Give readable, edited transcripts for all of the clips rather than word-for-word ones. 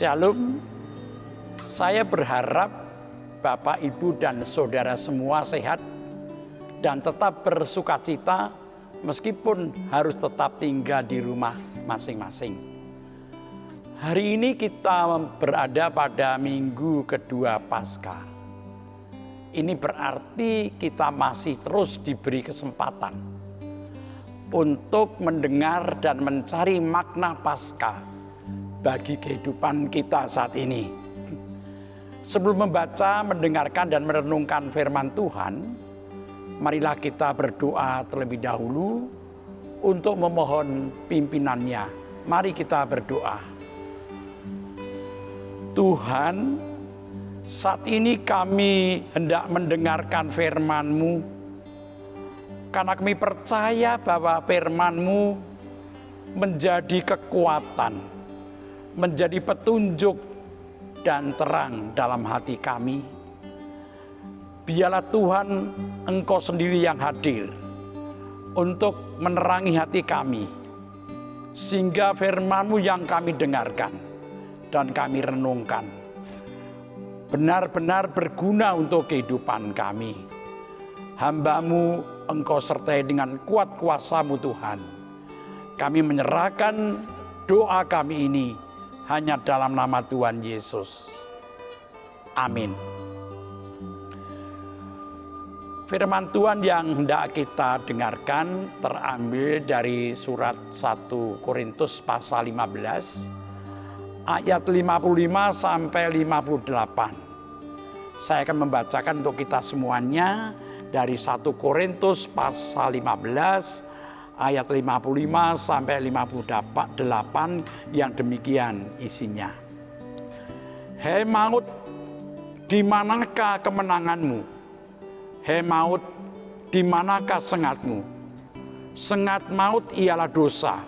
Shalom, saya berharap Bapak, Ibu, dan Saudara semua sehat dan tetap bersukacita meskipun harus tetap tinggal di rumah masing-masing. Hari ini kita berada pada minggu kedua Paskah. Ini berarti kita masih terus diberi kesempatan untuk mendengar dan mencari makna Paskah bagi kehidupan kita saat ini. Sebelum membaca, mendengarkan, dan merenungkan firman Tuhan, marilah kita berdoa terlebih dahulu untuk memohon pimpinannya. Mari kita berdoa. Tuhan, saat ini kami hendak mendengarkan firman-Mu, karena kami percaya bahwa firman-Mu menjadi kekuatan, menjadi petunjuk dan terang dalam hati kami. Biarlah Tuhan, Engkau sendiri yang hadir untuk menerangi hati kami, sehingga firman-Mu yang kami dengarkan dan kami renungkan benar-benar berguna untuk kehidupan kami. Hamba-Mu Engkau sertai dengan kuat kuasa-Mu Tuhan. Kami menyerahkan doa kami ini hanya dalam nama Tuhan Yesus. Amin. Firman Tuhan yang hendak kita dengarkan terambil dari surat 1 Korintus pasal 15 ayat 55 sampai 58. Saya akan membacakan untuk kita semuanya dari 1 Korintus pasal 15 ayat 55 sampai 58 yang demikian isinya. Hei maut, di manakah kemenanganmu? Hei maut, di manakah sengatmu? Sengat maut ialah dosa,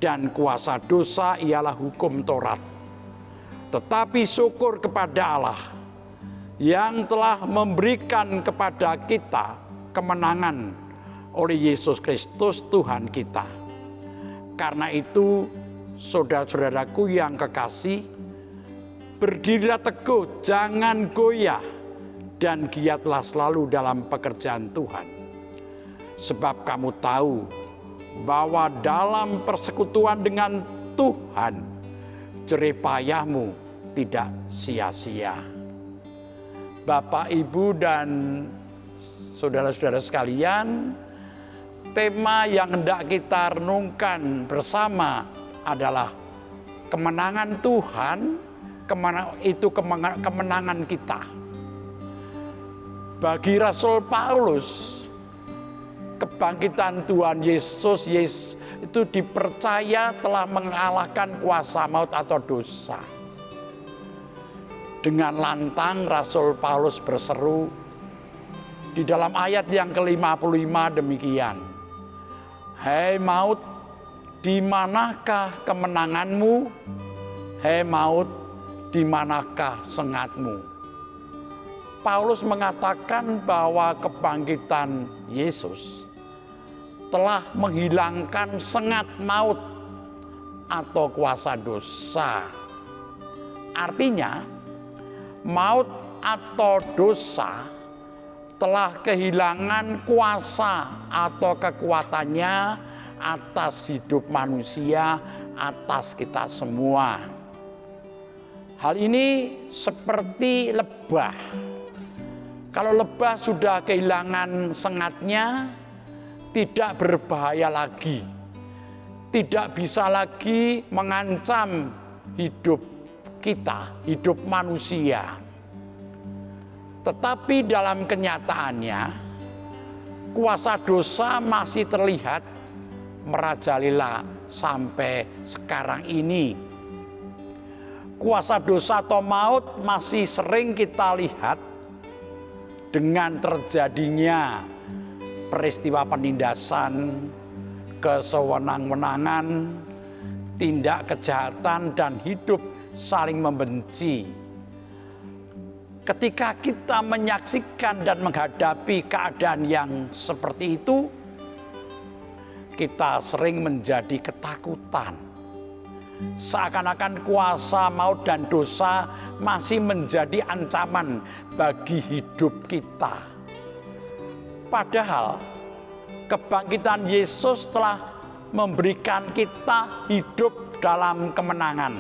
dan kuasa dosa ialah hukum Taurat. Tetapi syukur kepada Allah yang telah memberikan kepada kita kemenangan oleh Yesus Kristus Tuhan kita. Karena itu, saudara-saudaraku yang kekasih, berdirilah teguh, jangan goyah, dan giatlah selalu dalam pekerjaan Tuhan. Sebab kamu tahu bahwa dalam persekutuan dengan Tuhan, jerih payahmu tidak sia-sia. Bapak, Ibu, dan saudara-saudara sekalian, tema yang hendak kita renungkan bersama adalah kemenangan Tuhan, kemenangan kita. Bagi Rasul Paulus, kebangkitan Tuhan Yesus itu dipercaya telah mengalahkan kuasa maut atau dosa. Dengan lantang Rasul Paulus berseru di dalam ayat yang ke-55 demikian. Hei maut, di manakah kemenanganmu? Hei maut, di manakah sengatmu? Paulus mengatakan bahwa kebangkitan Yesus telah menghilangkan sengat maut atau kuasa dosa. Artinya, maut atau dosa telah kehilangan kuasa atau kekuatannya atas hidup manusia, atas kita semua. Hal ini seperti lebah. Kalau lebah sudah kehilangan sengatnya, tidak berbahaya lagi. Tidak bisa lagi mengancam hidup kita, hidup manusia. Tetapi dalam kenyataannya, kuasa dosa masih terlihat merajalela sampai sekarang ini. Kuasa dosa atau maut masih sering kita lihat dengan terjadinya peristiwa penindasan, kesewenang-wenangan, tindak kejahatan, dan hidup saling membenci. Ketika kita menyaksikan dan menghadapi keadaan yang seperti itu, kita sering menjadi ketakutan. Seakan-akan kuasa maut dan dosa masih menjadi ancaman bagi hidup kita. Padahal kebangkitan Yesus telah memberikan kita hidup dalam kemenangan.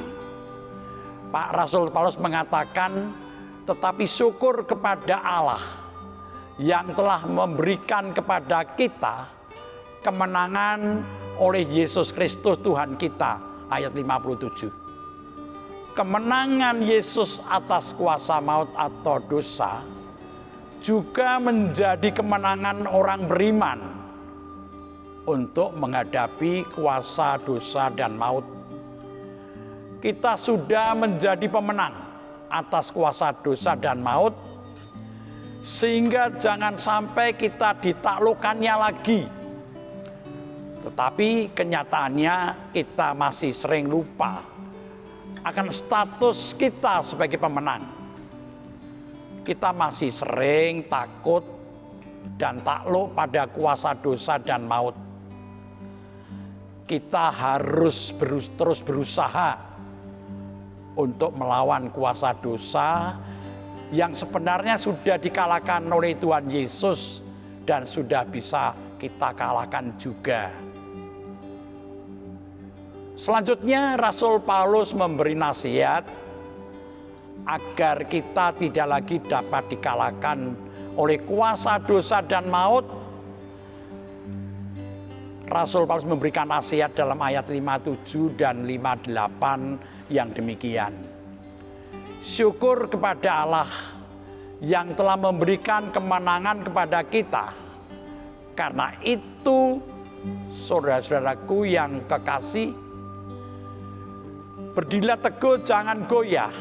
Pak Rasul Paulus mengatakan, tetapi syukur kepada Allah yang telah memberikan kepada kita kemenangan oleh Yesus Kristus Tuhan kita. Ayat 57. Kemenangan Yesus atas kuasa maut atau dosa juga menjadi kemenangan orang beriman untuk menghadapi kuasa dosa dan maut. Kita sudah menjadi pemenang atas kuasa dosa dan maut, sehingga jangan sampai kita ditaklukkannya lagi. Tetapi kenyataannya kita masih sering lupa akan status kita sebagai pemenang. Kita masih sering takut dan takluk pada kuasa dosa dan maut. Kita harus terus berusaha untuk melawan kuasa dosa yang sebenarnya sudah dikalahkan oleh Tuhan Yesus dan sudah bisa kita kalahkan juga. Selanjutnya Rasul Paulus memberi nasihat agar kita tidak lagi dapat dikalahkan oleh kuasa dosa dan maut. Rasul Paulus memberikan nasihat dalam ayat 57 dan 58 yang demikian. Syukur kepada Allah yang telah memberikan kemenangan kepada kita. Karena itu, saudara-saudaraku yang kekasih, berdirilah teguh, jangan goyah,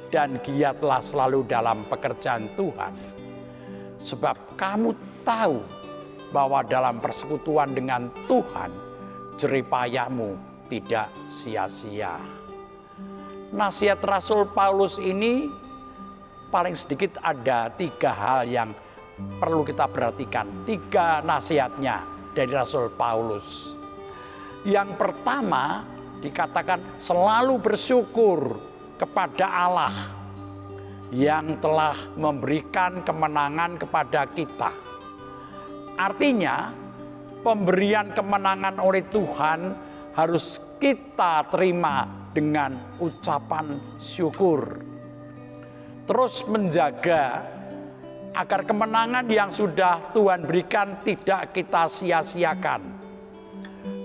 dan giatlah selalu dalam pekerjaan Tuhan. Sebab kamu tahu bahwa dalam persekutuan dengan Tuhan, jerih payahmu tidak sia-sia. Nasihat Rasul Paulus ini paling sedikit ada 3 hal yang perlu kita perhatikan. 3 nasihatnya dari Rasul Paulus. Yang pertama, dikatakan selalu bersyukur kepada Allah yang telah memberikan kemenangan kepada kita. Artinya, pemberian kemenangan oleh Tuhan harus kita terima dengan ucapan syukur. Terus menjaga agar kemenangan yang sudah Tuhan berikan tidak kita sia-siakan.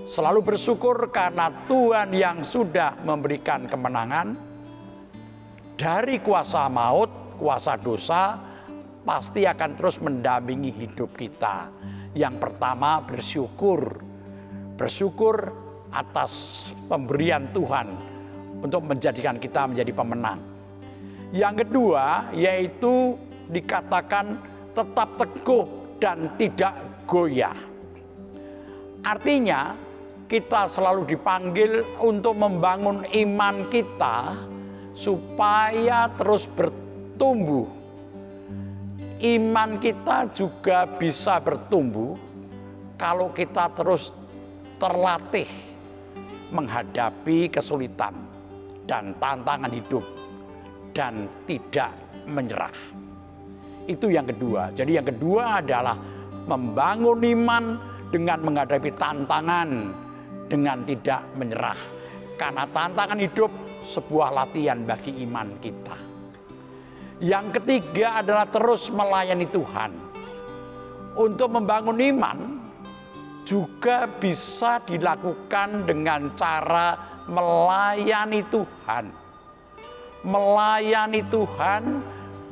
Selalu bersyukur karena Tuhan yang sudah memberikan kemenangan dari kuasa maut, kuasa dosa, pasti akan terus mendampingi hidup kita. Yang pertama, bersyukur. Bersyukur atas pemberian Tuhan untuk menjadikan kita menjadi pemenang. Yang kedua, yaitu dikatakan tetap teguh dan tidak goyah. Artinya, kita selalu dipanggil untuk membangun iman kita supaya terus bertumbuh. Iman kita juga bisa bertumbuh kalau kita terus terlatih menghadapi kesulitan dan tantangan hidup dan tidak menyerah. Itu yang kedua. Jadi yang kedua adalah membangun iman dengan menghadapi tantangan dengan tidak menyerah. Karena tantangan hidup sebuah latihan bagi iman kita. Yang ketiga adalah terus melayani Tuhan. Untuk membangun iman juga bisa dilakukan dengan cara melayani Tuhan. Melayani Tuhan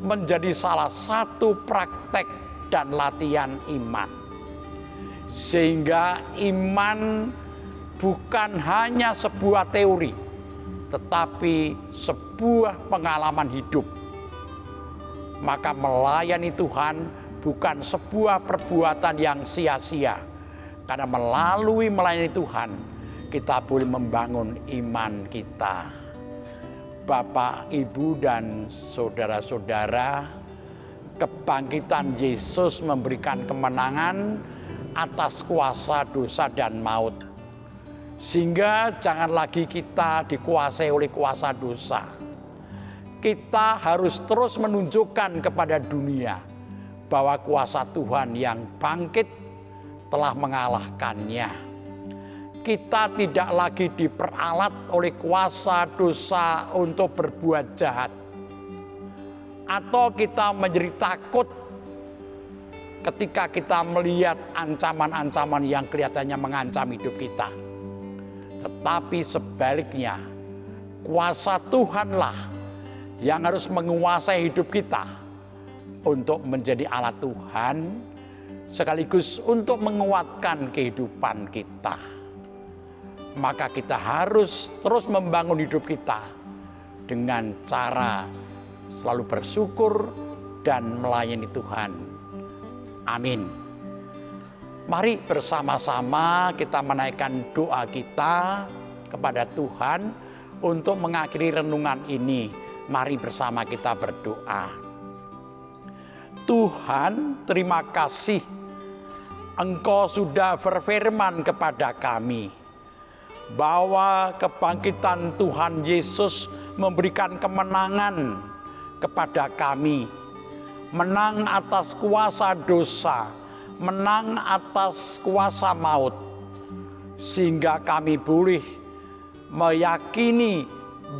menjadi salah satu praktek dan latihan iman. Sehingga iman bukan hanya sebuah teori, tetapi sebuah pengalaman hidup. Maka melayani Tuhan bukan sebuah perbuatan yang sia-sia. Karena melalui melayani Tuhan, kita boleh membangun iman kita. Bapak, Ibu, dan saudara-saudara, kebangkitan Yesus memberikan kemenangan atas kuasa dosa dan maut. Sehingga jangan lagi kita dikuasai oleh kuasa dosa. Kita harus terus menunjukkan kepada dunia bahwa kuasa Tuhan yang bangkit telah mengalahkannya. Kita tidak lagi diperalat oleh kuasa dosa untuk berbuat jahat. Atau kita menjadi takut ketika kita melihat ancaman-ancaman yang kelihatannya mengancam hidup kita. Tetapi sebaliknya, kuasa Tuhanlah yang harus menguasai hidup kita untuk menjadi alat Tuhan, sekaligus untuk menguatkan kehidupan kita. Maka kita harus terus membangun hidup kita dengan cara selalu bersyukur dan melayani Tuhan. Amin. Mari bersama-sama kita menaikkan doa kita kepada Tuhan untuk mengakhiri renungan ini. Mari bersama kita berdoa. Tuhan, terima kasih Engkau sudah berfirman kepada kami bahwa kebangkitan Tuhan Yesus memberikan kemenangan kepada kami. Menang atas kuasa dosa, menang atas kuasa maut, sehingga kami boleh meyakini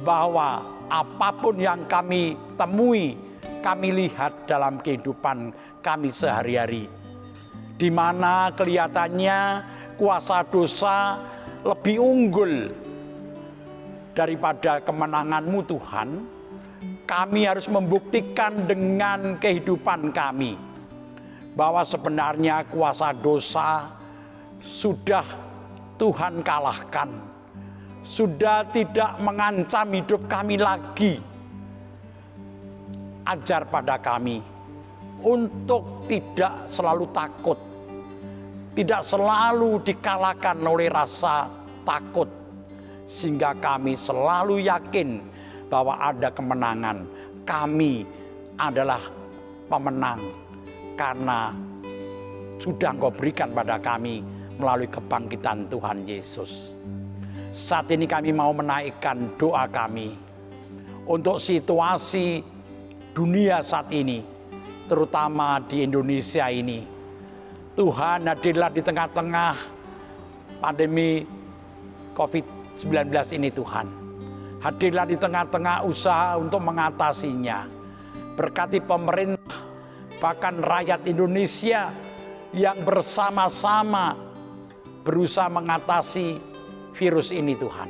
bahwa apapun yang kami temui, kami lihat dalam kehidupan kami sehari-hari, di mana kelihatannya kuasa dosa lebih unggul daripada kemenangan-Mu Tuhan. Kami harus membuktikan dengan kehidupan kami bahwa sebenarnya kuasa dosa sudah Tuhan kalahkan, sudah tidak mengancam hidup kami lagi. Ajar pada kami untuk tidak selalu takut, tidak selalu dikalahkan oleh rasa takut, sehingga kami selalu yakin bahwa ada kemenangan. Kami adalah pemenang karena sudah Engkau berikan pada kami melalui kebangkitan Tuhan Yesus. Saat ini kami mau menaikkan doa kami untuk situasi dunia saat ini, terutama di Indonesia ini. Tuhan, hadirlah di tengah-tengah pandemi COVID-19 ini Tuhan. Hadirlah di tengah-tengah usaha untuk mengatasinya. Berkati pemerintah, bahkan rakyat Indonesia yang bersama-sama berusaha mengatasi virus ini Tuhan.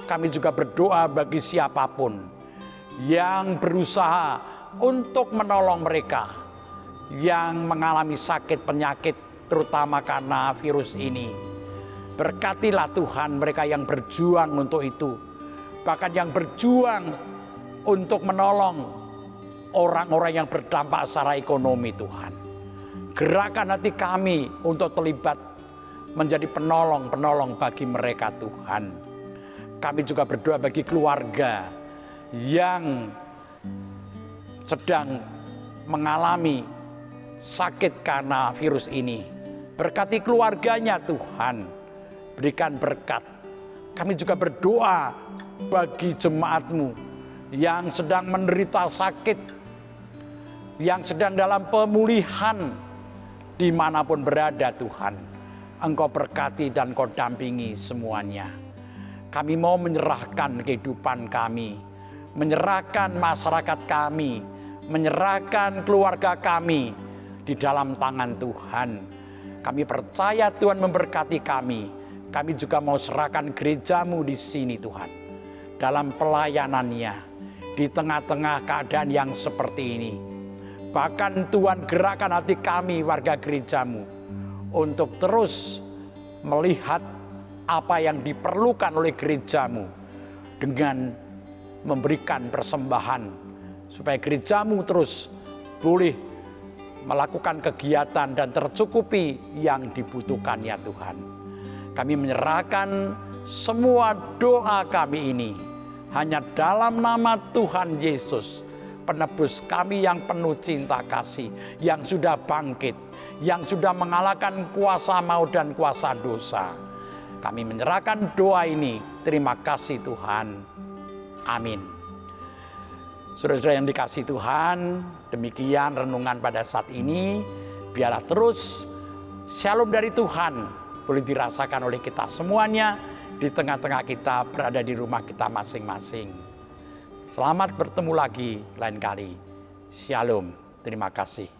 Kami juga berdoa bagi siapapun yang berusaha untuk menolong mereka yang mengalami sakit penyakit, terutama karena virus ini. Berkatilah Tuhan mereka yang berjuang untuk itu, bahkan yang berjuang untuk menolong orang-orang yang berdampak secara ekonomi Tuhan. Gerakan hati kami untuk terlibat menjadi penolong-penolong bagi mereka Tuhan. Kami juga berdoa bagi keluarga yang sedang mengalami sakit karena virus ini. Berkati keluarganya Tuhan, berikan berkat. Kami juga berdoa bagi jemaat-Mu yang sedang menderita sakit, yang sedang dalam pemulihan dimanapun berada Tuhan. Engkau berkati dan Engkau dampingi semuanya. Kami mau menyerahkan kehidupan kami, menyerahkan masyarakat kami, menyerahkan keluarga kami di dalam tangan Tuhan. Kami percaya Tuhan memberkati kami. Kami juga mau serahkan gereja-Mu di sini Tuhan, dalam pelayanannya, di tengah-tengah keadaan yang seperti ini. Bahkan Tuhan gerakan hati kami warga gereja-Mu untuk terus melihat apa yang diperlukan oleh gereja-Mu dengan memberikan persembahan supaya gereja-Mu terus boleh melakukan kegiatan dan tercukupi yang dibutuhkan ya Tuhan. Kami menyerahkan semua doa kami ini hanya dalam nama Tuhan Yesus, penebus kami yang penuh cinta kasih, yang sudah bangkit, yang sudah mengalahkan kuasa maut dan kuasa dosa. Kami menyerahkan doa ini. Terima kasih Tuhan. Amin. Saudara-saudara yang dikasihi Tuhan, demikian renungan pada saat ini. Biarlah terus shalom dari Tuhan boleh dirasakan oleh kita semuanya di tengah-tengah kita berada di rumah kita masing-masing. Selamat bertemu lagi lain kali. Shalom. Terima kasih.